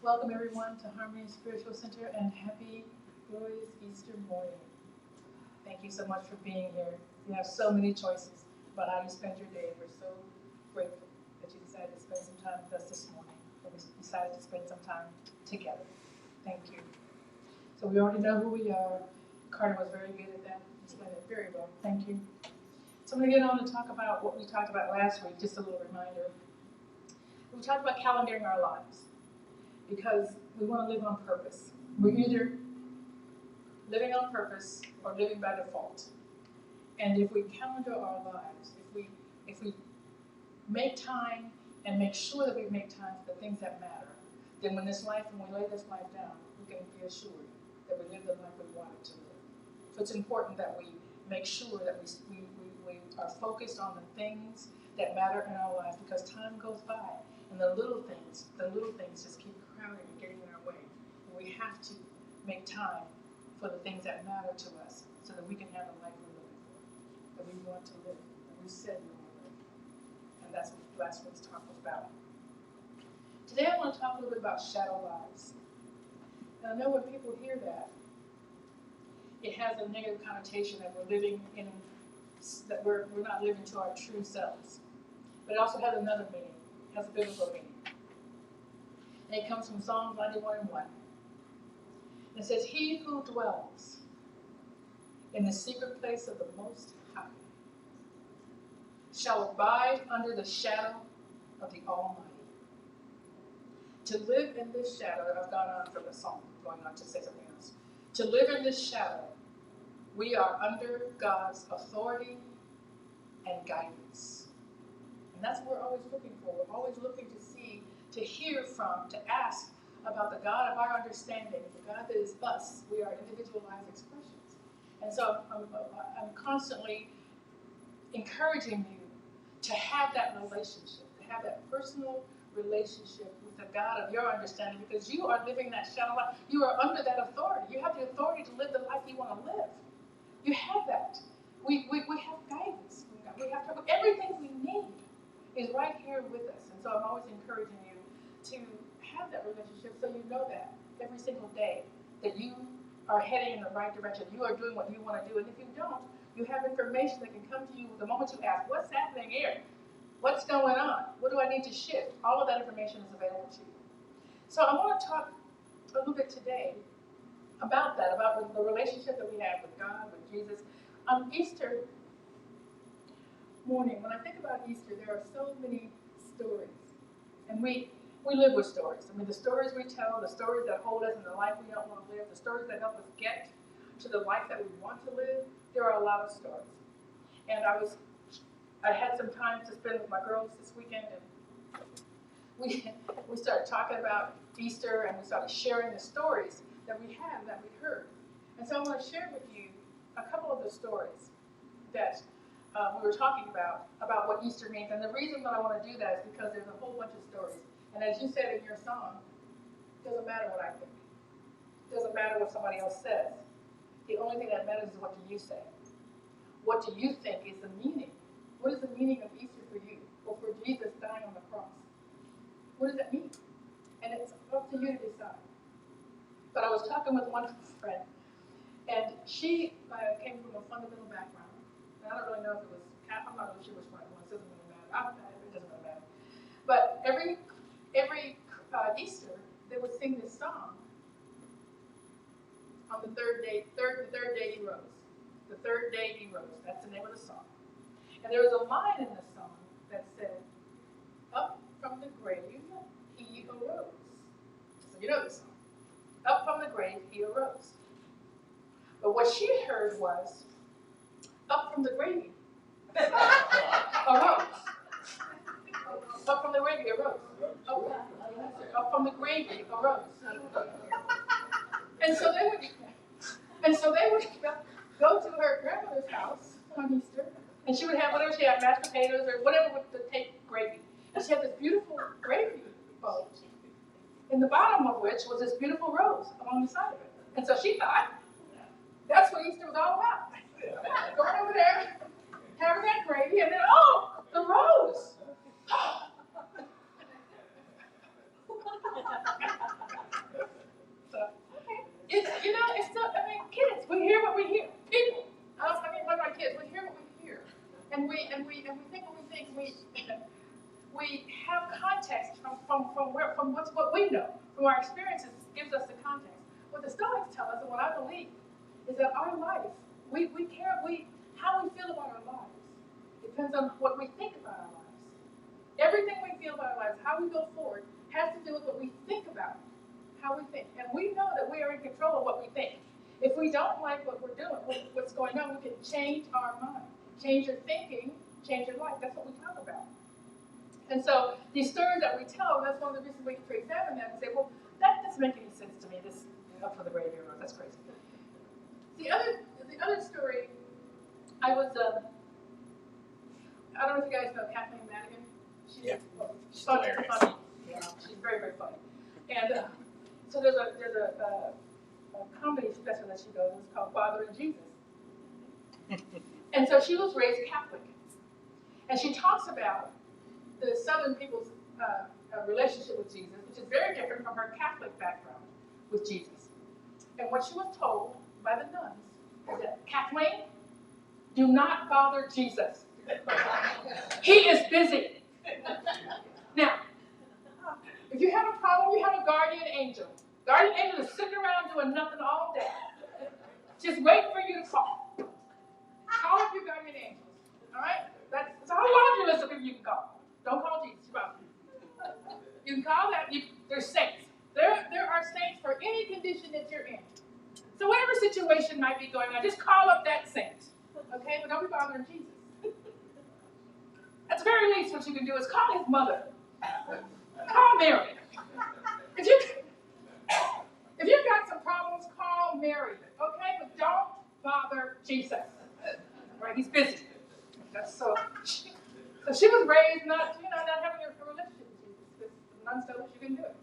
Welcome everyone to Harmony Spiritual Center and happy glorious Easter morning. Thank you so much for being here. You have so many choices about how you spend your day. We're so grateful that you decided to spend some time with us this morning. That we decided to spend some time together. Thank you. So we already know who we are. Carter was very good at that. He explained it very well. Thank you. So I'm going to get on to talk about what we talked about last week, just a little reminder. We talked about calendaring our lives because we want to live on purpose. We're either living on purpose or living by default. And if we calendar our lives, if we make time and make sure that we make time for the things that matter, then when we lay this life down, we can be assured that we live the life we wanted to live. So it's important that we make sure that we are focused on the things that matter in our lives, because time goes by and the little things just keep crowding and getting in our way. And we have to make time for the things that matter to us so that we can have the life we're looking for, that we want to live, that we said we want to live. And that's what last week's talk was about. Today I want to talk a little bit about shadow lives. And I know when people hear that, it has a negative connotation that we're not living to our true selves. But it also has another meaning. It has a biblical meaning. And it comes from Psalm 91:1. It says, "He who dwells in the secret place of the Most High shall abide under the shadow of the Almighty." To live in this shadow, I've gone on from the psalm, going on to say something else. To live in this shadow, we are under God's authority and guidance. And that's what we're always looking for. We're always looking to see, to hear from, to ask about the God of our understanding, the God that is us. We are individualized expressions. And so I'm constantly encouraging you to have that relationship, to have that personal relationship with the God of your understanding, because you are living that shadow life. You are under that authority. You have the authority to live the life you want to live. You have that. We have guidance. We have everything we need is right here with us. And so I'm always encouraging you to have that relationship so you know that every single day that you are heading in the right direction. You are doing what you want to do. And if you don't, you have information that can come to you the moment you ask, what's happening here? What's going on? What do I need to shift? All of that information is available to you. So I want to talk a little bit today about that, about the relationship that we have with God, with Jesus. On Easter morning, when I think about Easter, there are so many stories. And we live with stories. I mean, the stories we tell, the stories that hold us in the life we don't want to live, the stories that help us get to the life that we want to live, there are a lot of stories. And I had some time to spend with my girls this weekend, and we started talking about Easter, and we started sharing the stories that we have, that we heard. And so I want to share with you a couple of the stories that we were talking about what Easter means. And the reason that I want to do that is because there's a whole bunch of stories. And as you said in your song, it doesn't matter what I think. It doesn't matter what somebody else says. The only thing that matters is what do you say. What do you think is the meaning? What is the meaning of Easter for you, or for Jesus dying on the cross? What does that mean? And it's up to you to decide. But I was talking with one friend, and she came from a fundamental background. And I don't really know if it was, I'm not really sure which one it was. It doesn't really matter. It doesn't really matter. But every Easter, they would sing this song on the third day he rose. The third day he rose. That's the name of the song. And there was a line in the song that said, "Up from the grave he arose." So you know this song. Up from the grave he arose. But what she heard was, "Up from the grave arose." Up from the grave he arose. Up from the grave he arose. And so they would go to her grandmother's house on Easter, and she would have whatever she had, mashed potatoes or whatever would take gravy. And she had this beautiful gravy bowl, in the bottom of which was this beautiful rose along the side of it. And so she thought, that's what Easter was all about. Going over there, having that gravy, and then, oh, the rose. what we know, from our experiences, gives us the context. What the Stoics tell us, and what I believe, is that our life, how we feel about our lives depends on what we think about our lives. Everything we feel about our lives, how we go forward, has to do with what we think about, how we think. And we know that we are in control of what we think. If we don't like what we're doing, what's going on, we can change our mind, change your thinking, change your life. That's what we talk about. And so these stories that we tell, that's one of the reasons we can examine them and say, well, that doesn't make any sense to me. This up for the graveyard road. That's crazy. The other story, I don't know if you guys know Kathleen Madigan. She's funny. Yeah, she's very, very funny. And so there's a comedy special that she does. It's called Father and Jesus. And so she was raised Catholic. And she talks about the Southern people's relationship with Jesus, which is very different from her Catholic background with Jesus. And what she was told by the nuns is that, Kathleen, do not bother Jesus. He is busy. Now, if you have a problem, you have a guardian angel. Guardian angel is sitting around doing nothing all day. Just wait for you to call. Call up your guardian angels. All right? That's a whole laundry list of people you can call. Don't call Jesus. You can call that. There's saints. There are saints for any condition that you're in. So whatever situation might be going on, just call up that saint. Okay? But don't be bothering Jesus. At the very least, what you can do is call his mother. Call Mary. If you've got some problems, call Mary. Okay? But don't bother Jesus. Right? He's busy. So she was raised not having a relationship with Jesus, because the nuns told her she couldn't do it.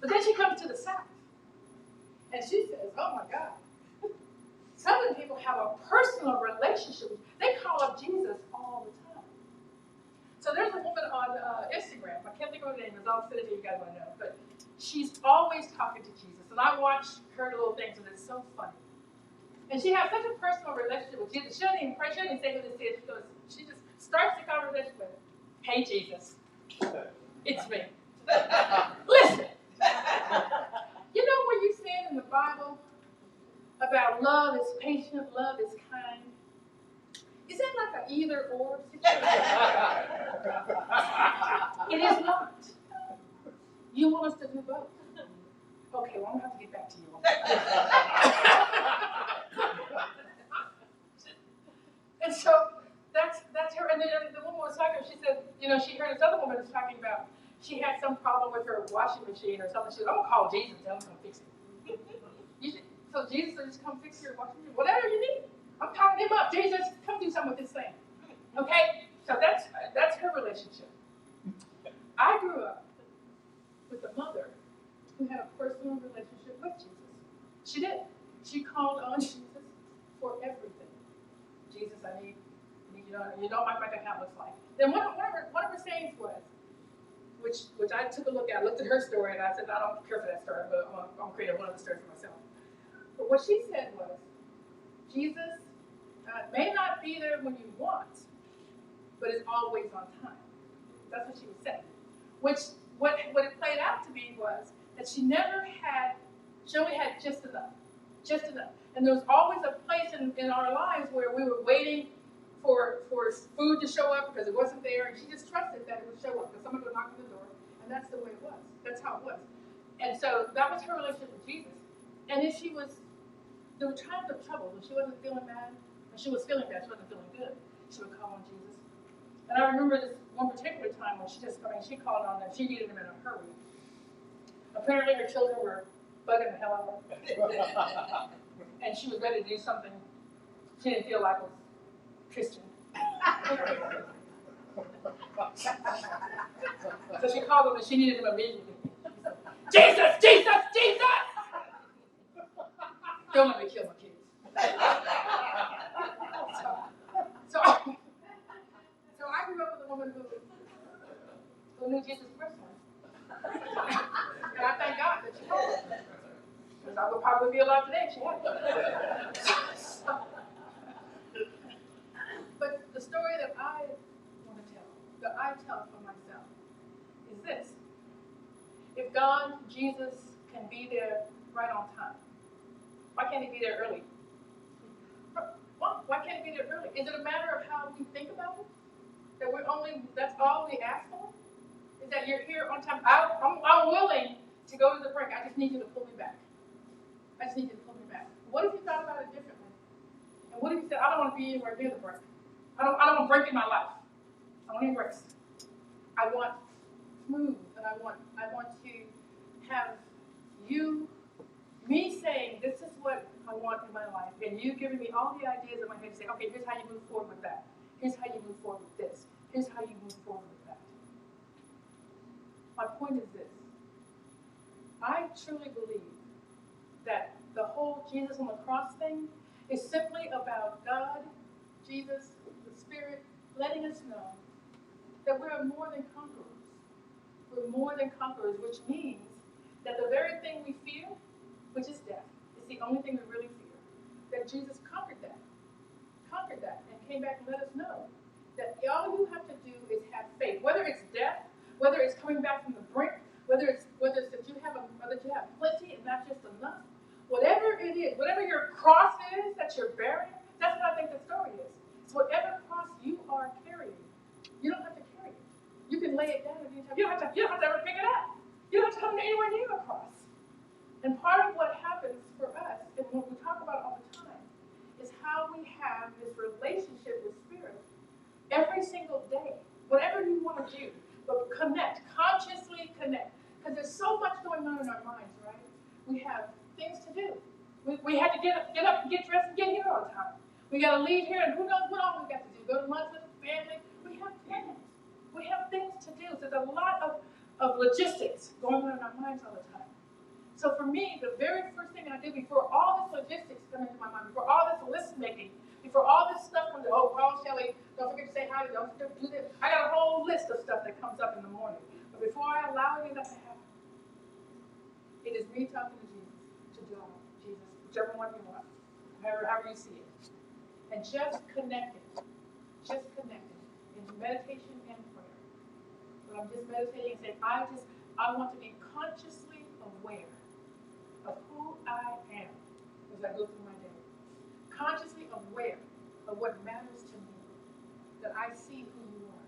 But then she comes to the South, and she says, oh my God, Southern people have a personal relationship. They call up Jesus all the time. So there's a woman on Instagram, I can't think of her name, I'll send it to you guys want to know, but she's always talking to Jesus, and I watch her little things, and it's so funny. And she has such a personal relationship with Jesus. She doesn't even pray. She doesn't even say who this is. She just starts the conversation with, hey, Jesus, it's me. Listen, you know where you said in the Bible about love is patient, love is kind? Is that like an either-or situation? It is not. You want us to do both. Okay, well, I'm going to have to get back to you on that. And so that's her. And then the woman was talking, she said, she heard this other woman was talking about she had some problem with her washing machine or something. She said, I'm going to call Jesus and tell him to come fix it. So Jesus will just come fix your washing machine. Whatever you need. I'm calling him up. Jesus, come do something with this thing. Okay? So that's her relationship. I grew up with a mother who had a personal relationship with Jesus. She did. She called on Jesus for everything. Jesus, I need you know what my account looks like. Then one of her sayings was, which I took a look at, looked at her story, and I said, I don't care for that story, but I'm going to create one other story for myself. But what she said was, Jesus may not be there when you want, but is always on time. That's what she was saying. What it played out to be was that she only had just enough. And there was always a place in our lives where we were waiting for food to show up because it wasn't there, and she just trusted that it would show up, because someone would knock on the door, and that's the way it was. That's how it was. And so that was her relationship with Jesus. And if there were times of trouble when she wasn't feeling bad, when she was feeling bad, she wasn't feeling good, she would call on Jesus. And I remember this one particular time when she called on him, she needed him in a hurry. Apparently her children were bugging the hell out of her. And she was ready to do something she didn't feel like was Christian. So she called him and she needed him immediately. Jesus! Don't let me kill my kids. So I grew up with a woman who knew Jesus personally. And I thank God that she told me. Because I would probably be alive today if she hadn't. But the story that I want to tell, that I tell for myself, is this. if God, Jesus, can be there right on time, why can't he be there early? Why can't he be there early? Is it a matter of how we think about it? That that's all we ask for? Is that you're here on time? I'm willing to go to the brink. I just need you to pull me back. I just need you to pull me back. What if you thought about it differently? And what if you said, I don't want to be anywhere near the brink. I don't want a break in my life. I want any breaks. I want smooth, and I want to have me saying, this is what I want in my life, and you giving me all the ideas in my head to say, okay, here's how you move forward with that. Here's how you move forward with this. Here's how you move forward with that. My point is this. I truly believe that the whole Jesus on the cross thing is simply about God, Jesus, the Spirit, letting us know that we are more than conquerors. We're more than conquerors, which means that the very thing we fear, which is death, is the only thing we really fear. That Jesus conquered that, and came back and let us know that all you have to do is have faith. Whether it's death, whether it's coming back from the brink, whether it's that you have plenty and not just enough, whatever it is, whatever your cross is that you're bearing, that's what I think the story is. It's whatever cross you are carrying. You don't have to carry it. You can lay it down at any time. You don't have to ever pick it up. You don't have to come anywhere near the cross. And part of what happens for us, and what we talk about all the time, is how we have this relationship with Spirit every single day. Whatever you want to do, but consciously connect. Because there's so much going on in our minds, right? We have things to do. We had to get up and get dressed and get here on time. We got to leave here, and who knows what all we got to do. Go to lunch with the family. We have plans. We have things to do. So there's a lot of logistics going on in our minds all the time. So for me, the very first thing I did before all this logistics come into my mind, before all this list making, before all this stuff comes, call Shelly, don't forget to say hi, don't forget to do this. I got a whole list of stuff that comes up in the morning. But before I allow any of that to happen, it is me talking to Jesus, whichever one you want, however you see it. And just connecting in meditation and prayer. But I'm just meditating and saying, I want to be consciously aware of who I am as I go through my day. Consciously aware of what matters to me. That I see who you are.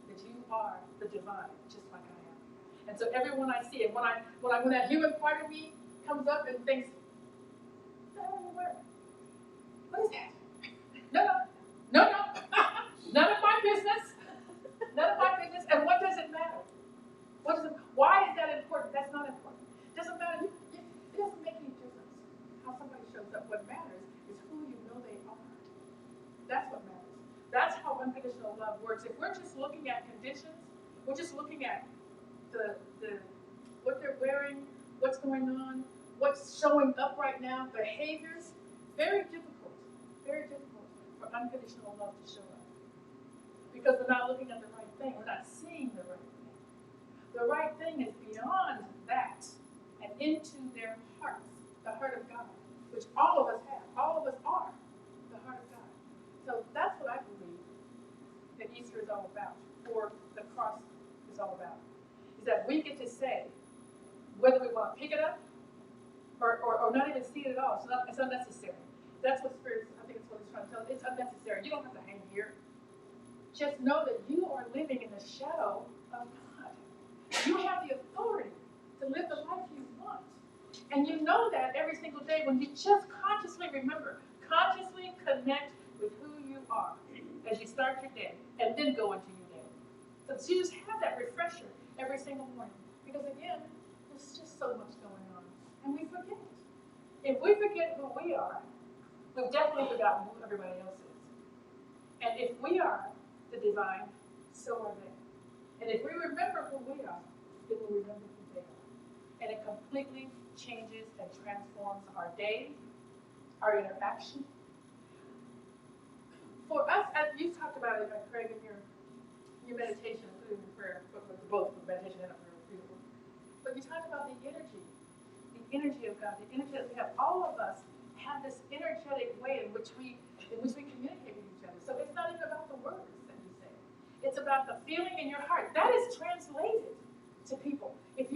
That you are the divine, just like I am. And so everyone I see, and when that human part of me comes up and thinks, what is that? No. None of my business. None of my business. And what does it matter? Why is that important? That's not important. It doesn't matter. It doesn't make any difference how somebody shows up. What matters is who you know they are. That's what matters. That's how unconditional love works. If we're just looking at conditions, we're just looking at the what they're wearing, what's going on, what's showing up right now, behaviors, very difficult for unconditional love to show up. Because we're not looking at the right thing. We're not seeing the right thing. The right thing is beyond that and into their hearts, the heart of God, which all of us have. All of us are the heart of God. So that's what I believe that Easter is all about, or the cross is all about. Is that we get to say whether we want to pick it up or not even see it at all. So it's unnecessary. That's what Spirit, I think it's what it's trying to tell us. It's unnecessary. You don't have to hang here. Just know that you are living in the shadow of God. You have the authority to live the life you want. And you know that every single day when you just consciously remember, consciously connect with who you are as you start your day and then go into your day. So you just have that refresher every single morning. Because again, there's just so much going on. And we forget. If we forget who we are, we've definitely forgotten who everybody else is. And if we are the divine, so are they. And if we remember who we are, then we remember who they are. And it completely changes and transforms our day, our interaction. For us, as you talked about it, Craig, in your meditation, including the prayer, both meditation and prayer, beautiful. But you talked about the energy of God, the energy that we have. All of us have this energetic way in which we communicate with each other. So it's not even about the words that you say. It's about the feeling in your heart. That is translated to people. If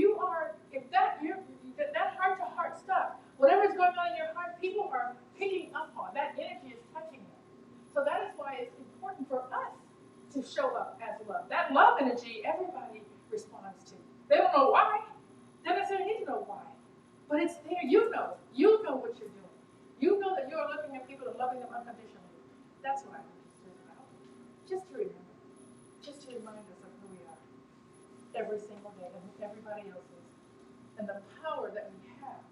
But it's there. You know. You know what you're doing. You know that you're looking at people and loving them unconditionally. That's what I think it's about. Just to remember. Just to remind us of who we are every single day and who everybody else is. And the power that we have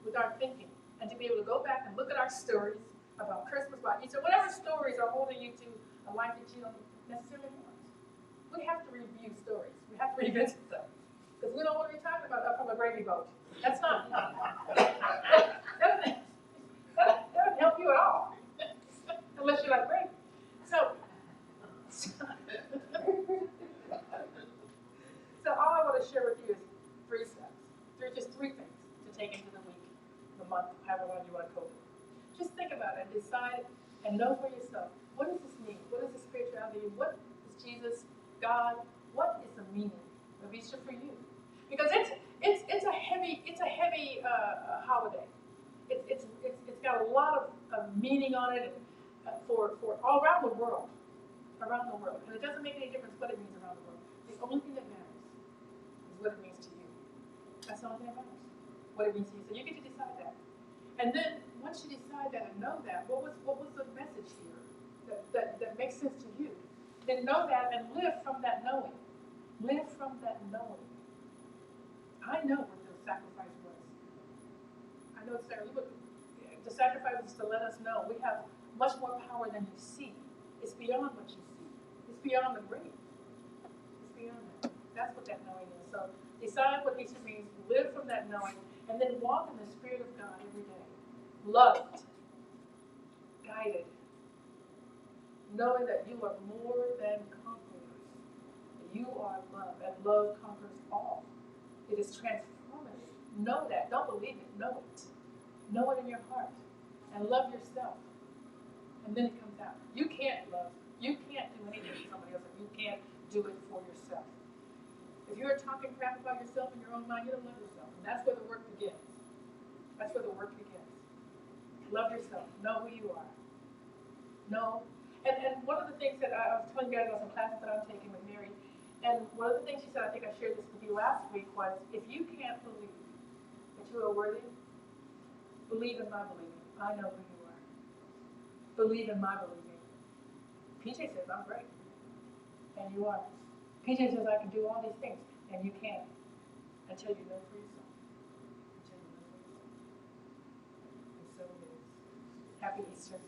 with our thinking. And to be able to go back and look at our stories about Christmas, about Easter, whatever stories are holding you to a life that you don't necessarily want. We have to review stories. We have to revisit them. Because we don't want to be talking about up from a gravy boat. That's not, that doesn't help you at all. Unless you like gravy. So all I want to share with you is 3 steps. Just three things to take into the week, the month, however long you want to code it. Just think about it and decide and know for yourself, what does this mean? What is the spirituality? What is Jesus, God? What is the meaning of Easter for you? Because it's a heavy holiday. It's got a lot of meaning on it for all around the world. Around the world. And it doesn't make any difference what it means around the world. The only thing that matters is what it means to you. That's the only thing that matters. What it means to you. So you get to decide that. And then once you decide that and know that, what was the message here that makes sense to you? Then know that and live from that knowing. Live from that knowing. I know what the sacrifice was. I know the sacrifice was to let us know we have much more power than you see. It's beyond what you see. It's beyond the grave. It's beyond that. That's what that knowing is. So decide what Easter means, live from that knowing, and then walk in the Spirit of God every day. Loved, guided, knowing that you are more than conquerors. You are love, and love conquers all. It is transformative. Know that. Don't believe it. Know it. Know it in your heart. And love yourself. And then it comes out. You can't love. You can't do anything for somebody else if you can't do it for yourself. If you're talking crap about yourself in your own mind, you don't love yourself. And that's where the work begins. That's where the work begins. Love yourself. Know who you are. Know. And one of the things that I was telling you guys about some classes that I'm taking with Mary, and one of the things she said, I think I shared this with you last week, was if you can't believe that you are worthy, believe in my believing. I know who you are. Believe in my believing. PJ says, I'm great. And you are. PJ says, I can do all these things. And you can't. Until you know for yourself. Until you know for yourself. And so it is. Happy Easter.